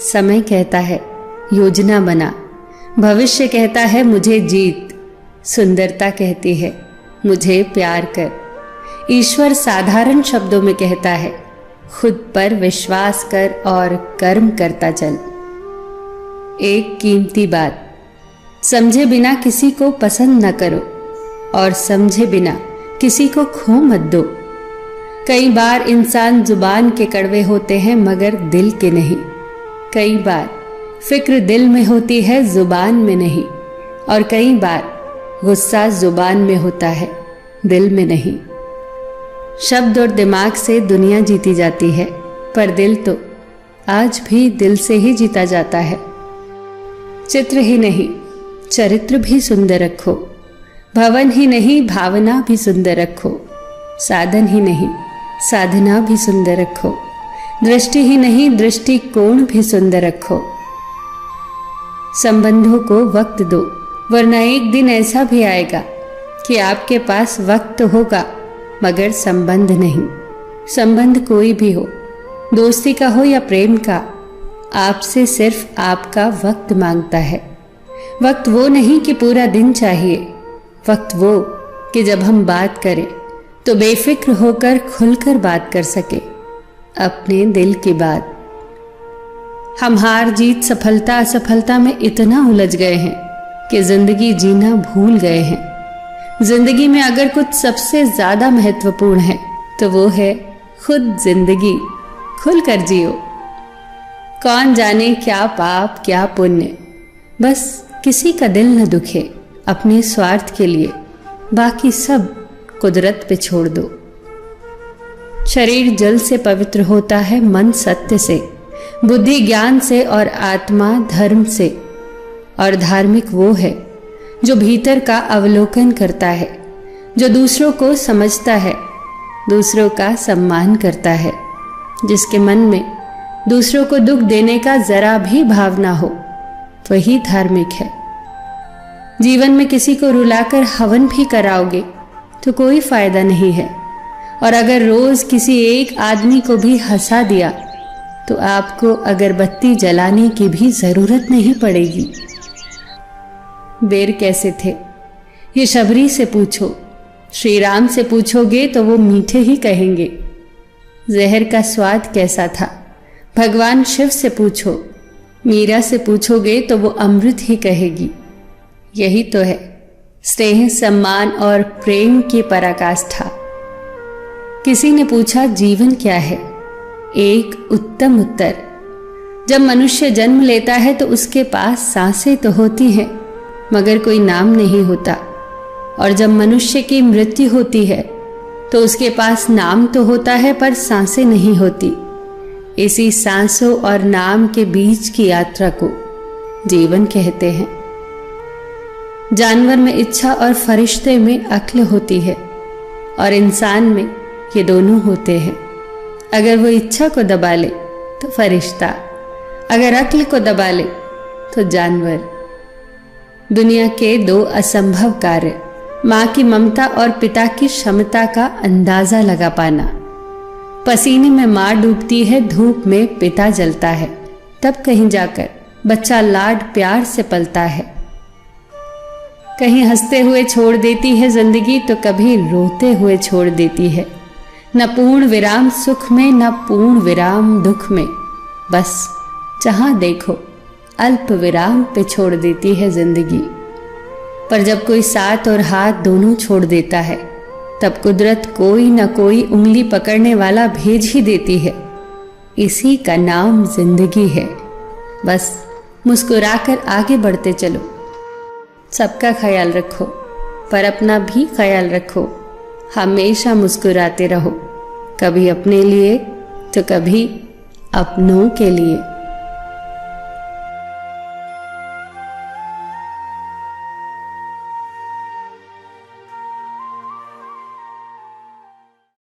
समय कहता है योजना बना, भविष्य कहता है मुझे जीत, सुंदरता कहती है मुझे प्यार कर, ईश्वर साधारण शब्दों में कहता है खुद पर विश्वास कर और कर्म करता चल। एक कीमती बात, समझे बिना किसी को पसंद न करो और समझे बिना किसी को खो मत दो। कई बार इंसान जुबान के कड़वे होते हैं मगर दिल के नहीं। कई बार फिक्र दिल में होती है जुबान में नहीं, और कई बार गुस्सा जुबान में होता है दिल में नहीं। शब्द और दिमाग से दुनिया जीती जाती है, पर दिल तो आज भी दिल से ही जीता जाता है। चित्र ही नहीं चरित्र भी सुंदर रखो, भवन ही नहीं भावना भी सुंदर रखो, साधन ही नहीं साधना भी सुंदर रखो, दृष्टि ही नहीं दृष्टिकोण भी सुंदर रखो। संबंधों को वक्त दो, वरना एक दिन ऐसा भी आएगा कि आपके पास वक्त होगा मगर संबंध नहीं। संबंध कोई भी हो, दोस्ती का हो या प्रेम का, आपसे सिर्फ आपका वक्त मांगता है। वक्त वो नहीं कि पूरा दिन चाहिए, वक्त वो कि जब हम बात करें तो बेफिक्र होकर खुलकर बात कर सके अपने दिल की बात। हम हार जीत सफलता असफलता में इतना उलझ गए हैं कि जिंदगी जीना भूल गए हैं। जिंदगी में अगर कुछ सबसे ज्यादा महत्वपूर्ण है तो वो है खुद जिंदगी। खुलकर जियो। कौन जाने क्या पाप क्या पुण्य, बस किसी का दिल न दुखे अपने स्वार्थ के लिए, बाकी सब कुदरत पे छोड़ दो। शरीर जल से पवित्र होता है, मन सत्य से, बुद्धि ज्ञान से और आत्मा धर्म से। और धार्मिक वो है जो भीतर का अवलोकन करता है, जो दूसरों को समझता है, दूसरों का सम्मान करता है, जिसके मन में दूसरों को दुख देने का जरा भी भाव ना हो, वही धार्मिक है। जीवन में किसी को रुलाकर हवन भी कराओगे तो कोई फायदा नहीं है, और अगर रोज किसी एक आदमी को भी हंसा दिया तो आपको अगरबत्ती जलाने की भी जरूरत नहीं पड़ेगी। बेर कैसे थे ये शबरी से पूछो, श्री राम से पूछोगे तो वो मीठे ही कहेंगे। जहर का स्वाद कैसा था भगवान शिव से पूछो, मीरा से पूछोगे तो वो अमृत ही कहेगी। यही तो है स्नेह सम्मान और प्रेम की पराकाष्ठा। किसी ने पूछा जीवन क्या है, एक उत्तम उत्तर, जब मनुष्य जन्म लेता है तो उसके पास सांसें तो होती हैं मगर कोई नाम नहीं होता, और जब मनुष्य की मृत्यु होती है तो उसके पास नाम तो होता है पर सांसें नहीं होती। इसी सांसों और नाम के बीच की यात्रा को जीवन कहते हैं। जानवर में इच्छा और फरिश्ते में अक्ल होती है, और इंसान में ये दोनों होते हैं। अगर वो इच्छा को दबा ले तो फरिश्ता, अगर अक्ल को दबा ले तो जानवर। दुनिया के दो असंभव कार्य, माँ की ममता और पिता की क्षमता का अंदाजा लगा पाना। पसीने में माँ डूबती है, धूप में पिता जलता है, तब कहीं जाकर बच्चा लाड प्यार से पलता है। कहीं हंसते हुए छोड़ देती है जिंदगी तो कभी रोते हुए छोड़ देती है। न पूर्ण विराम सुख में न पूर्ण विराम दुख में, बस जहां देखो अल्प विराम पे छोड़ देती है जिंदगी। पर जब कोई साथ और हाथ दोनों छोड़ देता है तब कुदरत कोई न कोई उंगली पकड़ने वाला भेज ही देती है। इसी का नाम जिंदगी है। बस मुस्कुराकर आगे बढ़ते चलो। सबका ख्याल रखो पर अपना भी ख्याल रखो। हमेशा मुस्कुराते रहो, कभी अपने लिए तो कभी अपनों के लिए।